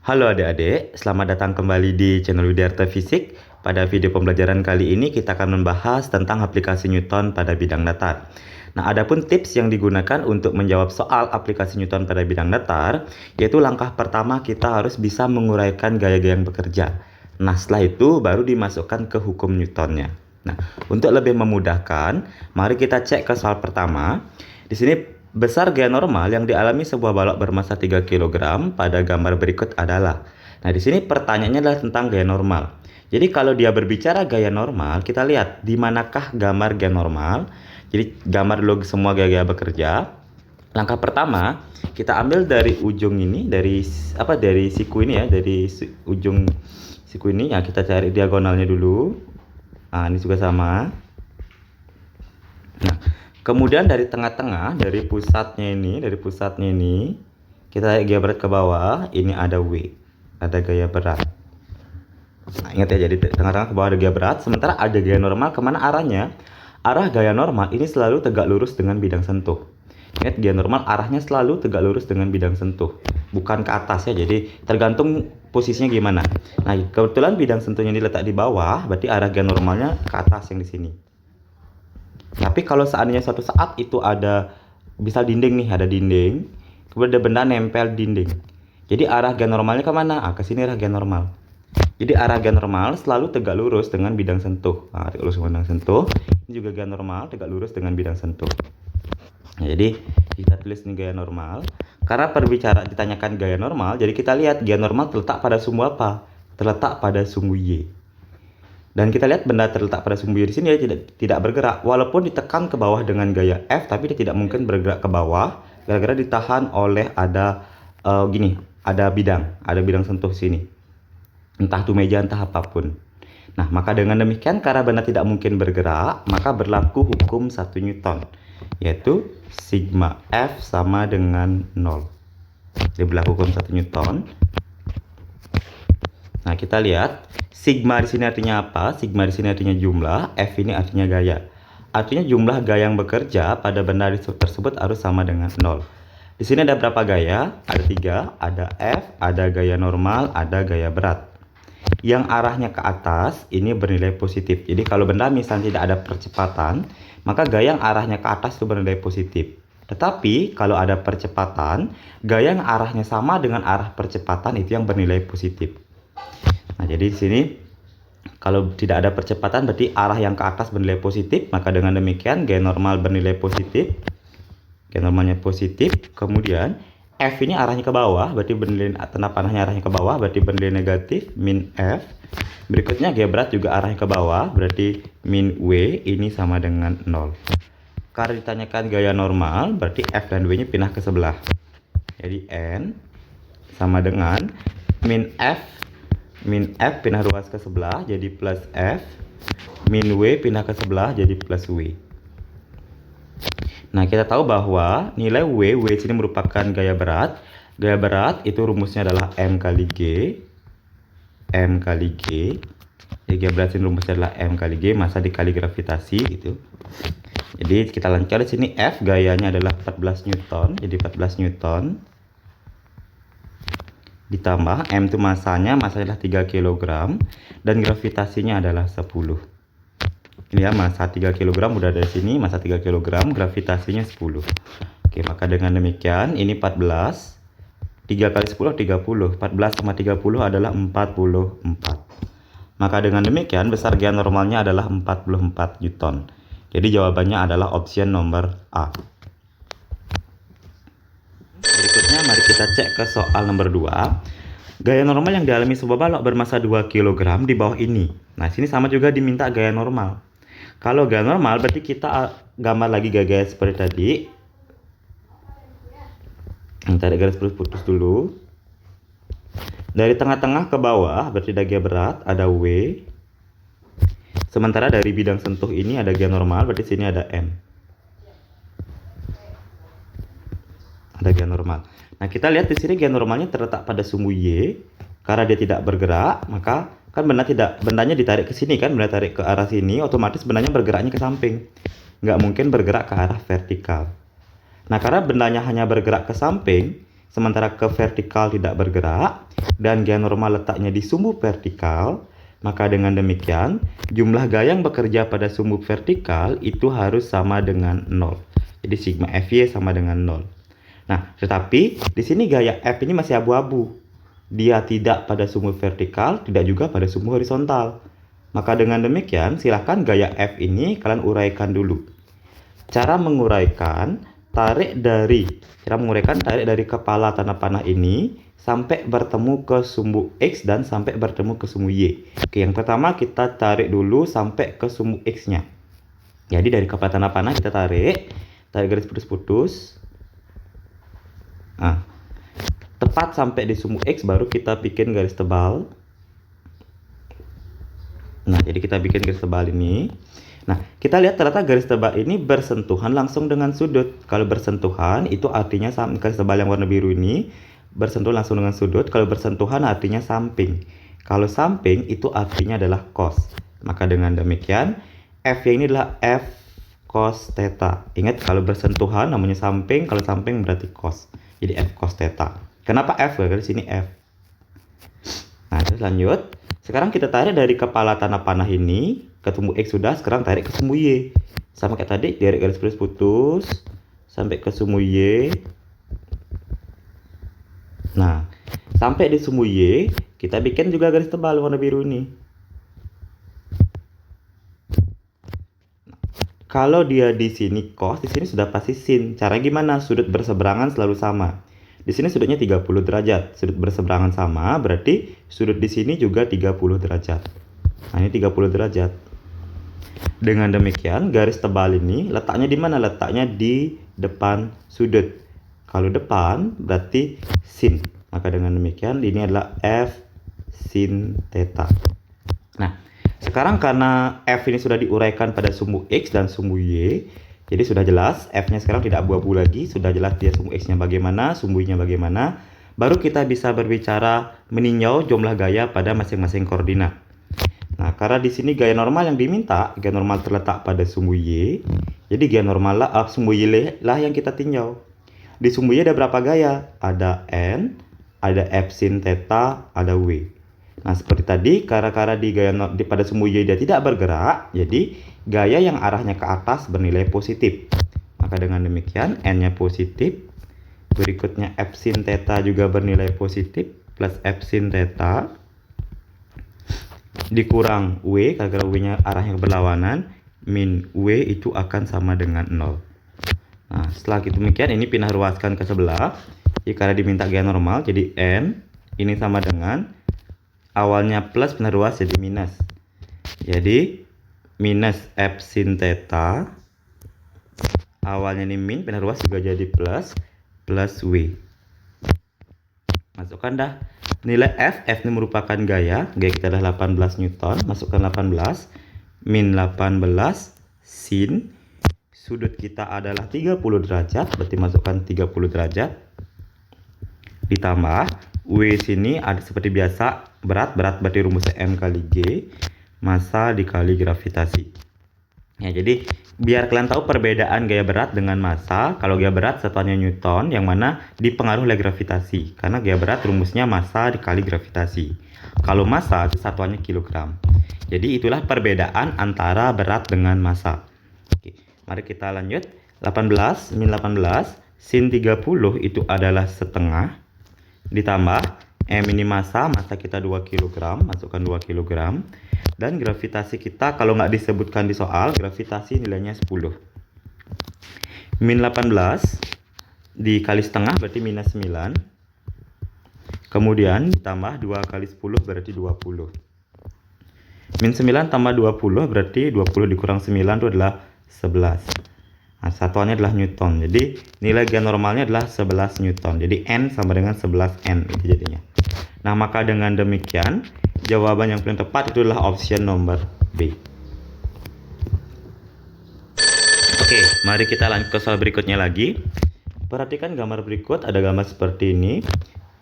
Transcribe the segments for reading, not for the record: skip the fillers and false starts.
Halo adik-adik, selamat datang kembali di channel Widyarta Fisik. Pada video pembelajaran kali ini kita akan membahas tentang aplikasi Newton pada bidang datar. Nah, adapun tips yang digunakan untuk menjawab soal aplikasi Newton pada bidang datar, yaitu langkah pertama kita harus bisa menguraikan gaya-gaya yang bekerja. Nah, setelah itu baru dimasukkan ke hukum Newtonnya. Nah, untuk lebih memudahkan, mari kita cek ke soal pertama. Di sini besar gaya normal yang dialami sebuah balok bermassa 3 kg pada gambar berikut adalah. Nah, di sini pertanyaannya adalah tentang gaya normal. Jadi kalau dia berbicara gaya normal, kita lihat di manakah gambar gaya normal. Jadi gambar dulu semua gaya-gaya bekerja. Langkah pertama, kita ambil dari ujung ini, dari siku ini ya, dari ujung siku ini ya, kita cari diagonalnya dulu. Nah, ini juga sama. Nah, kemudian dari tengah-tengah, dari pusatnya ini, kita tarik gaya berat ke bawah. Ini ada W, ada gaya berat. Nah, ingat ya, jadi tengah-tengah ke bawah ada gaya berat. Sementara ada gaya normal, kemana arahnya? Arah gaya normal ini selalu tegak lurus dengan bidang sentuh. Ingat, gaya normal arahnya selalu tegak lurus dengan bidang sentuh, bukan ke atas ya. Jadi tergantung posisinya gimana. Nah, kebetulan bidang sentuhnya diletak di bawah, berarti arah gaya normalnya ke atas yang di sini. Tapi kalau seandainya suatu saat itu ada, bisa dinding nih, ada dinding, kemudian ada benda nempel dinding. Jadi arah gaya normalnya kemana? Ke sini arah gaya normal. Jadi arah gaya normal selalu tegak lurus dengan bidang sentuh. Tegak lurus dengan bidang sentuh. Ini juga gaya normal tegak lurus dengan bidang sentuh. Nah, jadi kita tulis nih gaya normal. Karena perbicara ditanyakan gaya normal, jadi kita lihat gaya normal terletak pada sumbu apa? Terletak pada sumbu Y. Dan kita lihat benda terletak pada sumbu Y di sini dia tidak bergerak, walaupun ditekan ke bawah dengan gaya F, tapi dia tidak mungkin bergerak ke bawah gara-gara ditahan oleh ada ada bidang sentuh sini. Entah itu meja, entah apapun. Nah, maka dengan demikian karena benda tidak mungkin bergerak, maka berlaku hukum 1 Newton, yaitu sigma F sama dengan 0. Jadi berlaku hukum 1 Newton. Nah, kita lihat sigma di sini artinya apa? Sigma di sini artinya jumlah, F ini artinya gaya. Artinya jumlah gaya yang bekerja pada benda tersebut harus sama dengan 0. Di sini ada berapa gaya? Ada 3, ada F, ada gaya normal, ada gaya berat. Yang arahnya ke atas ini bernilai positif. Jadi kalau benda misalnya tidak ada percepatan, maka gaya yang arahnya ke atas itu bernilai positif. Tetapi kalau ada percepatan, gaya yang arahnya sama dengan arah percepatan itu yang bernilai positif. Nah, jadi di sini kalau tidak ada percepatan berarti arah yang ke atas bernilai positif, maka dengan demikian gaya normal bernilai positif. Gaya normalnya positif. Kemudian F ini arahnya ke bawah, berarti bernilai tanda panahnya arahnya ke bawah, berarti bernilai negatif, min F. Berikutnya gaya berat juga arahnya ke bawah, berarti min W ini sama dengan 0. Karena ditanyakan gaya normal, berarti F dan W nya pindah ke sebelah. Jadi N sama dengan min F pindah ruas ke sebelah jadi plus F, min W pindah ke sebelah jadi plus W. Nah, kita tahu bahwa nilai W sini merupakan gaya berat. Gaya berat itu rumusnya adalah M kali G. Jadi gaya berat ini rumusnya adalah M kali G, massa dikali gravitasi gitu. Jadi kita lanjutkan di sini F gayanya adalah 14 Newton, jadi 14 Newton. Ditambah M itu masanya adalah 3 kg dan gravitasinya adalah 10. Ini ya, massa 3 kg udah dari sini, massa 3 kg, gravitasinya 10. Oke, maka dengan demikian ini 14, 3 kali 10 30, 14 sama 30 adalah 44. Maka dengan demikian besar gaya normalnya adalah 44 Newton. Jadi jawabannya adalah option nomor A. Berikutnya mari kita cek ke soal nomor 2. Gaya normal yang dialami sebuah balok bermassa 2 kg di bawah ini. Nah, sini sama juga diminta gaya normal. Kalau gaya normal berarti kita gambar lagi gaya-gaya seperti tadi. Kita ada garis putus dulu. Dari tengah-tengah ke bawah berarti ada gaya berat, ada W. Sementara dari bidang sentuh ini ada gaya normal, berarti sini ada M. Ada gaya normal. Nah, kita lihat di sini gaya normalnya terletak pada sumbu Y. Karena dia tidak bergerak, maka kan bendanya ditarik ke sini kan, benda tarik ke arah sini, otomatis bendanya bergeraknya ke samping. Nggak mungkin bergerak ke arah vertikal. Nah, karena bendanya hanya bergerak ke samping, sementara ke vertikal tidak bergerak, dan gaya normal letaknya di sumbu vertikal, maka dengan demikian, jumlah gaya yang bekerja pada sumbu vertikal itu harus sama dengan 0. Jadi sigma Fy sama dengan 0. Nah, tetapi di sini gaya F ini masih abu-abu. Dia tidak pada sumbu vertikal, tidak juga pada sumbu horizontal. Maka dengan demikian, silahkan gaya F ini kalian uraikan dulu. Cara menguraikan, tarik dari kepala tanda panah ini sampai bertemu ke sumbu X dan sampai bertemu ke sumbu Y. Oke, yang pertama kita tarik dulu sampai ke sumbu X-nya. Jadi dari kepala tanda panah kita tarik garis putus-putus. Nah, tepat sampai di sumbu X baru kita bikin garis tebal. Nah, jadi kita bikin garis tebal ini. Nah, kita lihat ternyata garis tebal ini bersentuhan langsung dengan sudut. Kalau bersentuhan itu artinya garis tebal yang warna biru ini bersentuhan langsung dengan sudut. Kalau bersentuhan artinya samping. Kalau samping itu artinya adalah cos. Maka dengan demikian F ini adalah F cos theta. Ingat, kalau bersentuhan namanya samping, kalau samping berarti cos. Jadi F cos theta. Kenapa F? Karena di sini F. Nah, terus lanjut. Sekarang kita tarik dari kepala tanah panah ini ke sumbu X sudah, sekarang tarik ke sumbu Y. Sama kayak tadi, dari garis putus sampai ke sumbu Y. Nah, sampai di sumbu Y, kita bikin juga garis tebal warna biru ini. Kalau dia di sini cos, di sini sudah pasti sin. Caranya gimana? Sudut berseberangan selalu sama. Di sini sudutnya 30 derajat. Sudut berseberangan sama, berarti sudut di sini juga 30 derajat. Nah, ini 30 derajat. Dengan demikian, garis tebal ini letaknya di mana? Letaknya di depan sudut. Kalau depan berarti sin. Maka dengan demikian ini adalah F sin theta. Nah, sekarang karena F ini sudah diuraikan pada sumbu X dan sumbu Y, jadi sudah jelas F-nya sekarang tidak abu-abu lagi, sudah jelas dia sumbu X-nya bagaimana, sumbu Y-nya bagaimana. Baru kita bisa berbicara meninjau jumlah gaya pada masing-masing koordinat. Nah, karena di sini gaya normal yang diminta, gaya normal terletak pada sumbu Y. Jadi gaya normal lah, sumbu Y lah yang kita tinjau. Di sumbu Y ada berapa gaya? Ada N, ada F sin theta, ada W. Nah, seperti tadi, karena pada sumbu Y dia tidak bergerak, jadi gaya yang arahnya ke atas bernilai positif. Maka dengan demikian, N-nya positif. Berikutnya F sin theta juga bernilai positif, plus F sin theta. Dikurang W, karena W-nya arahnya berlawanan, min W itu akan sama dengan 0. Nah, setelah demikian, ini pindah ruaskan ke sebelah. Jadi, karena diminta gaya normal, jadi N, ini sama dengan awalnya plus pindah ruas jadi minus. Jadi minus F sin theta, awalnya ini min, pindah ruas juga jadi plus W. Masukkan dah nilai F ini merupakan gaya kita adalah 18 Newton, masukkan 18, min 18, sin, sudut kita adalah 30 derajat, berarti masukkan 30 derajat, ditambah W sini ada seperti biasa, berat berarti rumusnya M kali G, massa dikali gravitasi. Ya, jadi biar kalian tahu perbedaan gaya berat dengan massa. Kalau gaya berat satuannya Newton, yang mana dipengaruhi oleh gravitasi. Karena gaya berat rumusnya massa dikali gravitasi. Kalau massa itu satuannya kilogram. Jadi itulah perbedaan antara berat dengan massa. Oke, mari kita lanjut. 18 min 18 sin 30 itu adalah setengah, ditambah M ini massa kita 2 kg, masukkan 2 kg. Dan gravitasi kita kalau nggak disebutkan di soal, gravitasi nilainya 10. Min 18 dikali setengah berarti minus 9. Kemudian ditambah 2 kali 10 berarti 20. Min 9 tambah 20 berarti 20 dikurang 9 itu adalah 11. Nah, satuannya adalah Newton. Jadi nilai gaya normalnya adalah 11 Newton. Jadi N sama dengan 11 N itu jadinya. Nah, maka dengan demikian jawaban yang paling tepat itu adalah option nomor B. Oke, mari kita lanjut ke soal berikutnya lagi. Perhatikan gambar berikut, ada gambar seperti ini.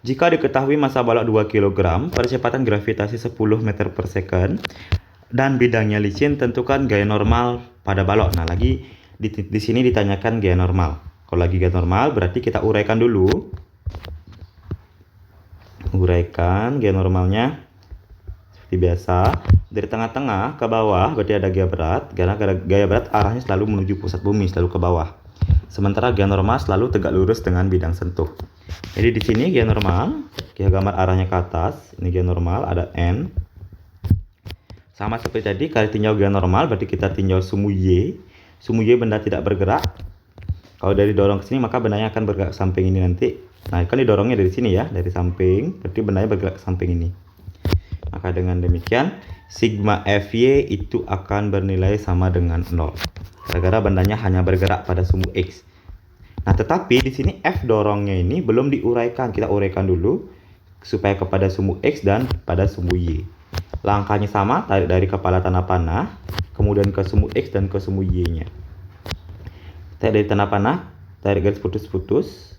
Jika diketahui massa balok 2 kg, percepatan gravitasi 10 meter per second, dan bidangnya licin, tentukan gaya normal pada balok. Nah, lagi di sini ditanyakan gaya normal. Kalau lagi gaya normal, berarti kita uraikan dulu. uraikan gaya normalnya seperti biasa. Dari tengah-tengah ke bawah berarti ada gaya berat, karena gaya berat arahnya selalu menuju pusat bumi, selalu ke bawah. Sementara gaya normal selalu tegak lurus dengan bidang sentuh. Jadi di sini gaya normal, kita gambar arahnya ke atas. Ini gaya normal, ada N. Sama seperti tadi, kali tinjau gaya normal berarti kita tinjau sumu Y. Sumu Y benda tidak bergerak. Kalau dari dorong ke sini maka bendanya akan bergerak ke samping ini nanti. Nah, kan didorongnya dari sini ya, dari samping, berarti bendanya bergerak ke samping ini. Maka dengan demikian, sigma Fy itu akan bernilai sama dengan 0. Gara-gara bendanya hanya bergerak pada sumu X. Nah, tetapi di sini F dorongnya ini belum diuraikan. Kita uraikan dulu supaya kepada sumu X dan pada sumu Y. Langkahnya sama, tarik dari kepala tanah panah, kemudian ke sumu X dan ke sumu Y-nya. Tarik dari tanah panah, tarik garis putus-putus.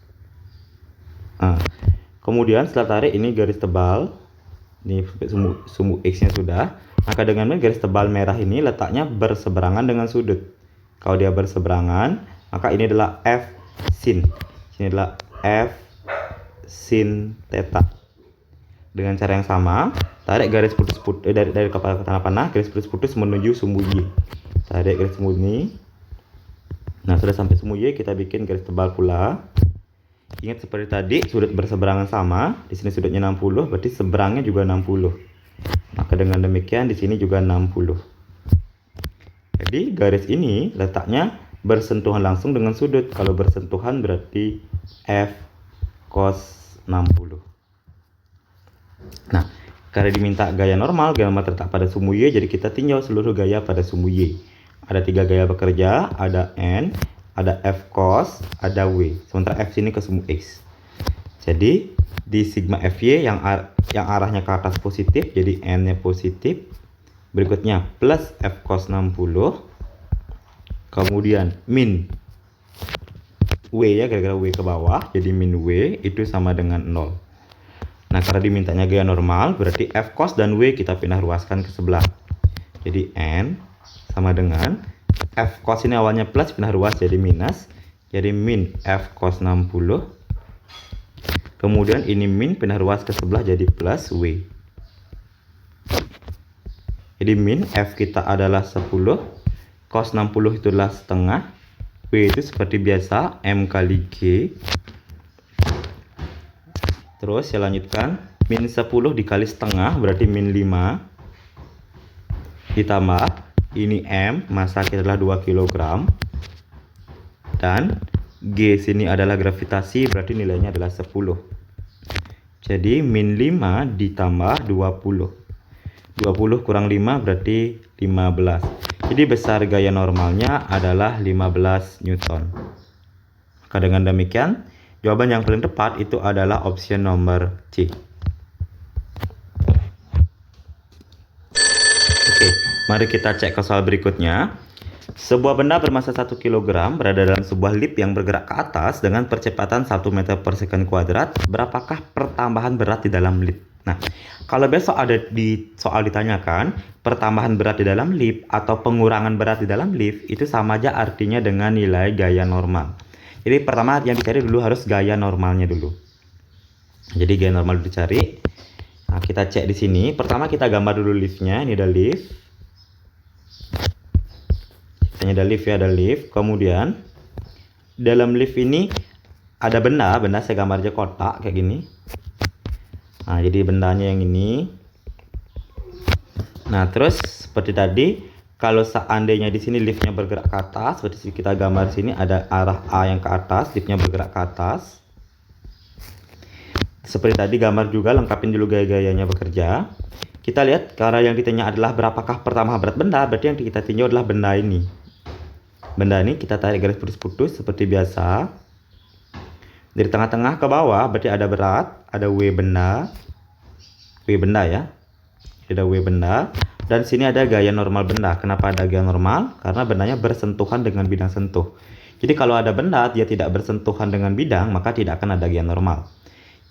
Nah, kemudian setelah tarik ini garis tebal. Ini sumu X-nya sudah. Maka dengan garis tebal merah ini letaknya berseberangan dengan sudut. Kalau dia berseberangan, maka ini adalah F sin. Ini adalah F sin theta. Dengan cara yang sama, tarik garis putus-putus dari kepala ke tanah panah, garis putus-putus menuju sumu Y. Tarik garis sumu ini. Nah, sudah sampai sumu Y, kita bikin garis tebal pula. Ingat seperti tadi, sudut berseberangan sama. Di sini sudutnya 60, berarti seberangnya juga 60. Maka dengan demikian di sini juga 60. Jadi garis ini letaknya bersentuhan langsung dengan sudut. Kalau bersentuhan berarti F cos 60. Nah, karena diminta gaya normal terletak pada sumu Y, jadi kita tinjau seluruh gaya pada sumu Y. Ada 3 gaya bekerja, ada N, ada F cos, ada W. Sementara F sini ke sumu X. Jadi di sigma Fy yang arahnya ke atas positif, jadi N-nya positif. Berikutnya plus F cos 60. Kemudian min W ya, gara-gara W ke bawah, jadi min W itu sama dengan 0. Nah, karena dimintanya gaya normal, berarti F cos dan W kita pindah ruaskan ke sebelah. Jadi N sama dengan F cos ini awalnya plus, pindah ruas jadi minus. Jadi min F cos 60. Kemudian ini min pindah ruas ke sebelah jadi plus W. Jadi min F kita adalah 10. Cos 60 itulah setengah. W itu seperti biasa M kali G. Terus saya lanjutkan. Min 10 dikali setengah berarti min 5. Ditambah ini M, massa kita adalah 2 kg. Dan G sini adalah gravitasi, berarti nilainya adalah 10. Jadi min 5 ditambah 20. 20 kurang 5 berarti 15. Jadi besar gaya normalnya adalah 15 Newton. Maka dengan demikian, jawaban yang paling tepat itu adalah option nomor C. Mari kita cek ke soal berikutnya. Sebuah benda bermassa 1 kg berada dalam sebuah lip yang bergerak ke atas dengan percepatan 1 meter per second kuadrat. Berapakah pertambahan berat di dalam lip? Nah, kalau besok ada di soal ditanyakan pertambahan berat di dalam lip atau pengurangan berat di dalam lip, itu sama aja artinya dengan nilai gaya normal. Jadi pertama yang dicari dulu harus gaya normalnya dulu. Jadi gaya normal dicari. Nah, kita cek di sini. Pertama kita gambar dulu liftnya. Ini ada lift. Ini ada lift ya, ada lift. Kemudian dalam lift ini ada benda saya gambar aja kotak kayak gini. Nah, jadi bendanya yang ini. Nah, terus seperti tadi, kalau seandainya di sini liftnya bergerak ke atas, seperti kita gambar sini ada arah A yang ke atas, liftnya bergerak ke atas. Seperti tadi gambar juga, lengkapin dulu gaya-gayanya bekerja. Kita lihat karena yang ditanya adalah berapakah pertambahan berat benda, berarti yang kita tinjau adalah benda ini. Benda ini kita tarik garis putus-putus seperti biasa. Dari tengah-tengah ke bawah berarti ada berat, ada W benda. W benda ya. Ada W benda. Dan sini ada gaya normal benda. Kenapa ada gaya normal? Karena bendanya bersentuhan dengan bidang sentuh. Jadi kalau ada benda dia tidak bersentuhan dengan bidang, maka tidak akan ada gaya normal.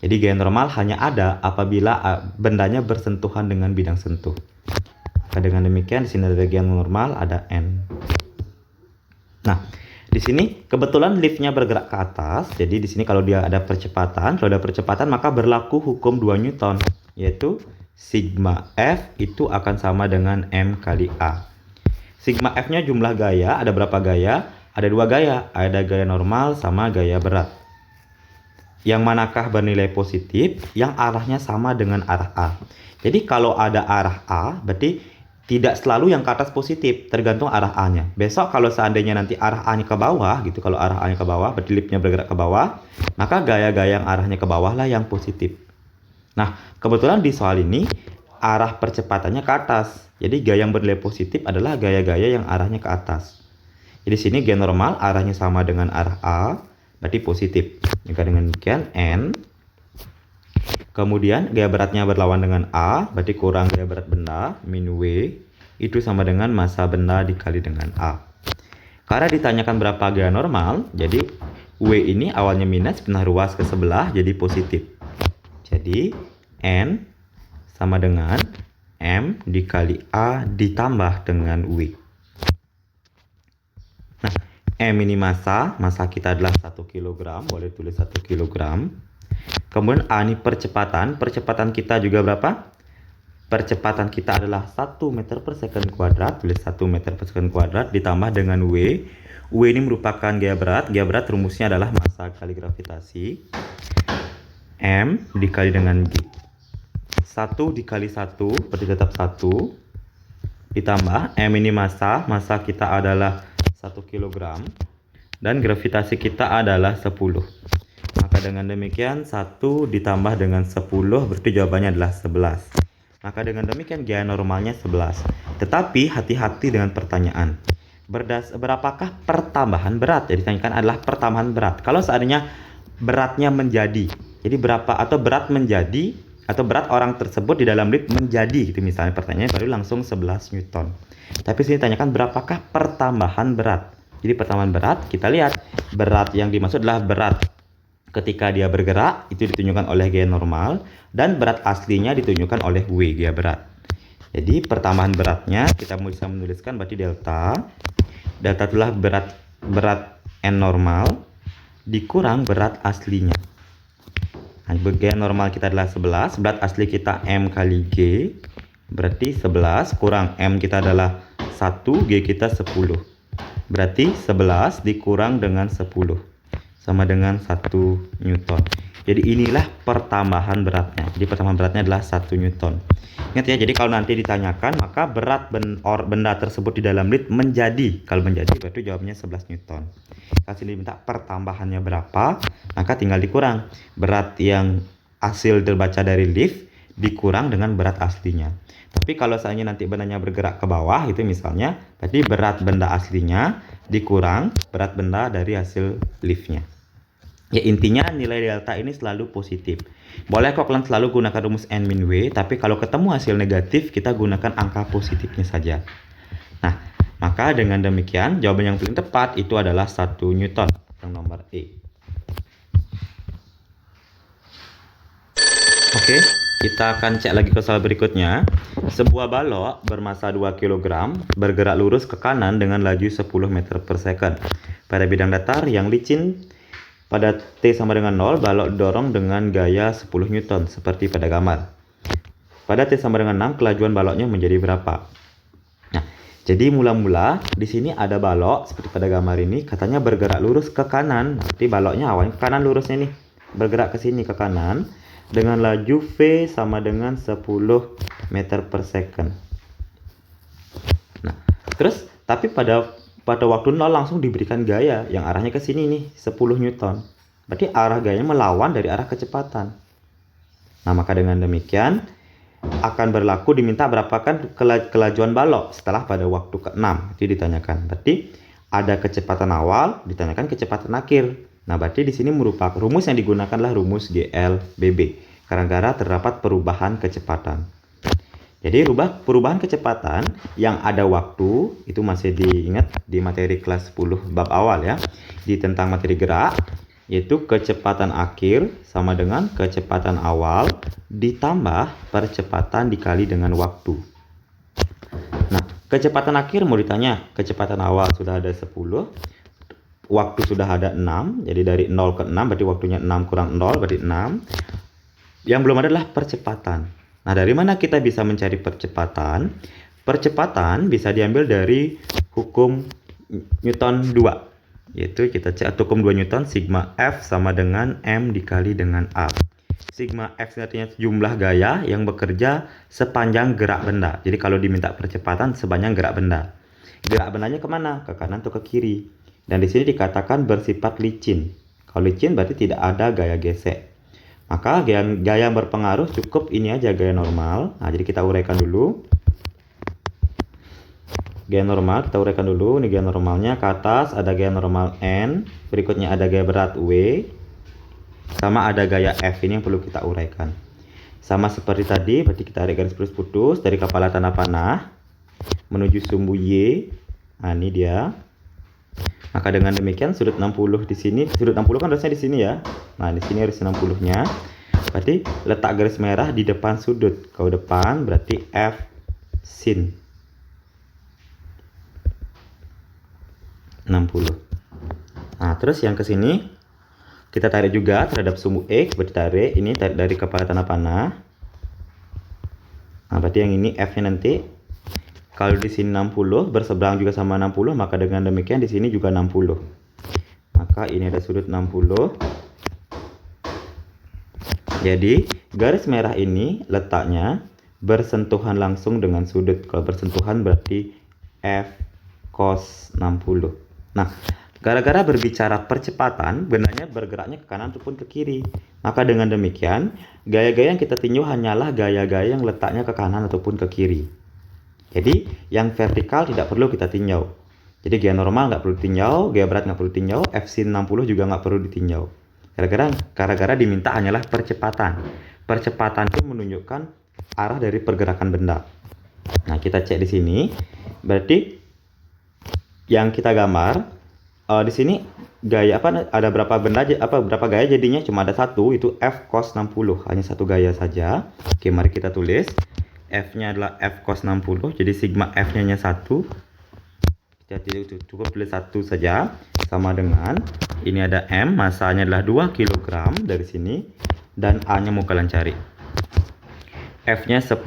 Jadi gaya normal hanya ada apabila bendanya bersentuhan dengan bidang sentuh. Maka dengan demikian di sini ada gaya normal, ada N. Nah, Di sini kebetulan liftnya bergerak ke atas, jadi di sini kalau dia ada percepatan, maka berlaku hukum 2 Newton, yaitu sigma F itu akan sama dengan M kali A. Sigma F-nya jumlah gaya, ada berapa gaya? Ada 2 gaya, ada gaya normal sama gaya berat. Yang manakah bernilai positif? Yang arahnya sama dengan arah A. Jadi kalau ada arah A, berarti tidak selalu yang ke atas positif, tergantung arah A-nya. Besok kalau seandainya nanti arah A-nya ke bawah, gitu, kalau arah A-nya ke bawah, berarti liftnya bergerak ke bawah, maka gaya-gaya yang arahnya ke bawah lah yang positif. Nah, kebetulan di soal ini, arah percepatannya ke atas. Jadi gaya yang bernilai positif adalah gaya-gaya yang arahnya ke atas. Jadi sini gaya normal arahnya sama dengan arah A, berarti positif. Jika dengan demikian, N. Kemudian gaya beratnya berlawan dengan A, berarti kurang gaya berat benda, min W, itu sama dengan massa benda dikali dengan A. Karena ditanyakan berapa gaya normal, jadi W ini awalnya minus, pindah ruas ke sebelah, jadi positif. Jadi N sama dengan M dikali A ditambah dengan W. Nah, M ini massa kita adalah 1 kg, boleh tulis 1 kg. Kemudian A ini percepatan kita juga berapa? Percepatan kita adalah 1 meter per second kuadrat, tulis 1 meter per second kuadrat ditambah dengan W. W ini merupakan gaya berat rumusnya adalah massa kali gravitasi. M dikali dengan G. 1 dikali 1 berarti tetap 1. Ditambah M ini massa kita adalah 1 kg. Dan gravitasi kita adalah 10. Maka dengan demikian 1 ditambah dengan 10 berarti jawabannya adalah 11. Maka dengan demikian gaya normalnya 11. Tetapi hati-hati dengan pertanyaan. Berapakah pertambahan berat? Jadi ditanyakan adalah pertambahan berat. Kalau seandainya beratnya menjadi, jadi berapa atau berat menjadi atau berat orang tersebut di dalam lift menjadi gitu misalnya, pertanyaannya baru langsung 11 Newton. Tapi sini ditanyakan berapakah pertambahan berat. Jadi pertambahan berat kita lihat berat yang dimaksud adalah berat ketika dia bergerak itu ditunjukkan oleh gaya normal dan berat aslinya ditunjukkan oleh W gaya berat. Jadi pertambahan beratnya kita bisa menuliskan berarti delta. Delta itulah berat N normal dikurang berat aslinya. Nah, gaya normal kita adalah 11, berat asli kita M kali G berarti 11 kurang M kita adalah 1, G kita 10. Berarti 11 dikurang dengan 10 sama dengan 1 Newton. Jadi inilah pertambahan beratnya. Jadi pertambahan beratnya adalah 1 Newton. Ingat ya, jadi kalau nanti ditanyakan maka berat benda tersebut di dalam lift menjadi. Kalau menjadi berarti jawabnya 11 Newton. Kasih diminta pertambahannya berapa, maka tinggal dikurang. Berat yang hasil terbaca dari lift dikurang dengan berat aslinya. Tapi kalau seandainya nanti bendanya bergerak ke bawah itu misalnya, berarti berat benda aslinya dikurang berat benda dari hasil liftnya. Ya intinya nilai delta ini selalu positif. Boleh kok kalian selalu gunakan rumus N min W, tapi kalau ketemu hasil negatif kita gunakan angka positifnya saja. Nah, maka dengan demikian jawaban yang paling tepat itu adalah 1 Newton, yang nomor E. Oke, kita akan cek lagi ke soal berikutnya. Sebuah balok bermassa 2 kg bergerak lurus ke kanan dengan laju 10 meter per second. Pada bidang datar yang licin, pada T sama dengan 0, balok didorong dengan gaya 10 Newton seperti pada gambar. Pada T sama dengan 6, kelajuan baloknya menjadi berapa? Nah, jadi mula-mula di sini ada balok seperti pada gambar ini, katanya bergerak lurus ke kanan. Nanti baloknya awalnya ke kanan lurusnya nih, bergerak ke sini ke kanan dengan laju V sama dengan 10 meter per second. Nah, terus tapi pada waktu 0 langsung diberikan gaya yang arahnya ke sini nih, 10 Newton. Berarti arah gayanya melawan dari arah kecepatan. Nah, maka dengan demikian akan berlaku diminta berapakah kelajuan balok setelah pada waktu ke-6. Itu ditanyakan. Berarti ada kecepatan awal, ditanyakan kecepatan akhir. Nah, berarti di sini merupakan rumus yang digunakan adalah rumus GLBB. Karena terdapat perubahan kecepatan. Jadi perubahan kecepatan yang ada waktu itu masih diingat di materi kelas 10 bab awal ya. Di tentang materi gerak yaitu kecepatan akhir sama dengan kecepatan awal ditambah percepatan dikali dengan waktu. Nah, kecepatan akhir mau ditanya, kecepatan awal sudah ada 10, waktu sudah ada 6, jadi dari 0 ke 6 berarti waktunya 6 kurang 0 berarti 6. Yang belum ada adalah percepatan. Nah, dari mana kita bisa mencari percepatan? Percepatan bisa diambil dari hukum Newton 2, yaitu kita cek hukum 2 Newton, sigma F sama dengan M dikali dengan A. Sigma F artinya jumlah gaya yang bekerja sepanjang gerak benda. Jadi kalau diminta percepatan sepanjang gerak benda. Gerak bendanya kemana? Ke kanan atau ke kiri. Dan di sini dikatakan bersifat licin. Kalau licin berarti tidak ada gaya gesek. Maka gaya yang berpengaruh cukup ini aja, gaya normal. Nah, jadi kita uraikan dulu. Gaya normal kita uraikan dulu. Ini gaya normalnya, ke atas ada gaya normal N, berikutnya ada gaya berat W, sama ada gaya F. Ini yang perlu kita uraikan. Sama seperti tadi, berarti kita tarik garis putus dari kepala tanah panah menuju sumbu Y. Nah, ini dia. Maka dengan demikian sudut 60 di sini, sudut 60 kan harusnya di sini ya. Nah, di sini harus 60-nya. Berarti letak garis merah di depan sudut. Kalau depan berarti F sin 60. Nah, terus yang ke sini kita tarik juga terhadap sumbu X, berarti tarik ini tarik dari kepala tanah panah. Nah, berarti yang ini F-nya nanti kalau di sini 60 berseberang juga sama 60, maka dengan demikian di sini juga 60. Maka ini ada sudut 60. Jadi garis merah ini letaknya bersentuhan langsung dengan sudut. Kalau bersentuhan berarti F cos 60. Nah, gara-gara berbicara percepatan, bendanya bergeraknya ke kanan ataupun ke kiri. Maka dengan demikian, gaya-gaya yang kita tinjau hanyalah gaya-gaya yang letaknya ke kanan ataupun ke kiri. Jadi yang vertikal tidak perlu kita tinjau. Jadi gaya normal nggak perlu ditinjau, gaya berat nggak perlu ditinjau, F sin 60 juga nggak perlu ditinjau. Gara-gara diminta hanyalah percepatan. Percepatan itu menunjukkan arah dari pergerakan benda. Nah, kita cek di sini. Berarti yang kita gambar di sini gaya apa? Ada berapa benda? Berapa gaya jadinya? Cuma ada satu, itu F cos 60. Hanya satu gaya saja. Oke, mari kita tulis. F-nya adalah F cos 60, jadi sigma F-nya hanya 1. Kita cukup tulis 1 saja. Sama dengan, ini ada M, masanya adalah 2 kg dari sini. Dan A-nya mau kalian cari. F-nya 10,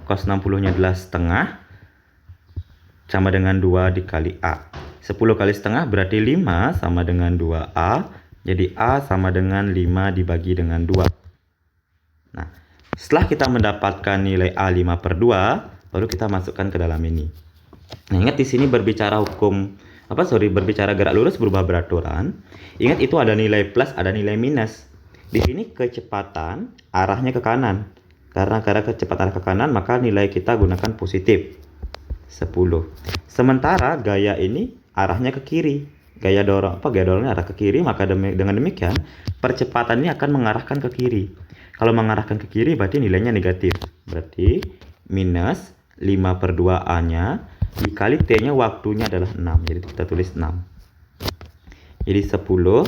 cos 60-nya adalah setengah. Sama dengan 2 dikali A. 10 kali setengah berarti 5 sama dengan 2A. Jadi A sama dengan 5 dibagi dengan 2. Nah, setelah kita mendapatkan nilai A 5/2, baru kita masukkan ke dalam ini. Nah, ingat di sini berbicara berbicara gerak lurus berubah beraturan. Ingat itu ada nilai plus, ada nilai minus. Di sini kecepatan arahnya ke kanan. Karena kecepatan arah ke kanan, maka nilai kita gunakan positif 10. Sementara gaya ini arahnya ke kiri. Gaya dorongnya arah ke kiri, maka dengan demikian percepatan ini akan mengarahkan ke kiri. Kalau mengarahkan ke kiri berarti nilainya negatif. Berarti minus 5/2A-nya dikali T-nya waktunya adalah 6. Jadi kita tulis 6. Jadi 10,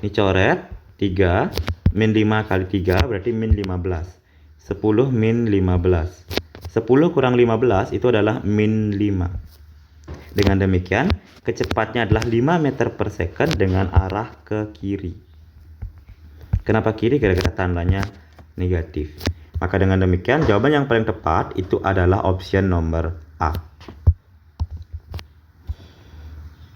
ini coret 3, min 5 kali 3 berarti min 15. 10 min 15. 10 kurang 15 itu adalah min 5. Dengan demikian, kecepatnya adalah 5 meter per second dengan arah ke kiri. Kenapa kiri? Gara-gara tandanya negatif. Maka dengan demikian jawaban yang paling tepat itu adalah option nomor A.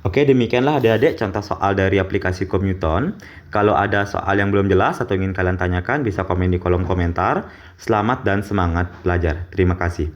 Oke, demikianlah adik-adik contoh soal dari aplikasi hukum Newton. Kalau ada soal yang belum jelas atau ingin kalian tanyakan, bisa komen di kolom komentar. Selamat dan semangat belajar. Terima kasih.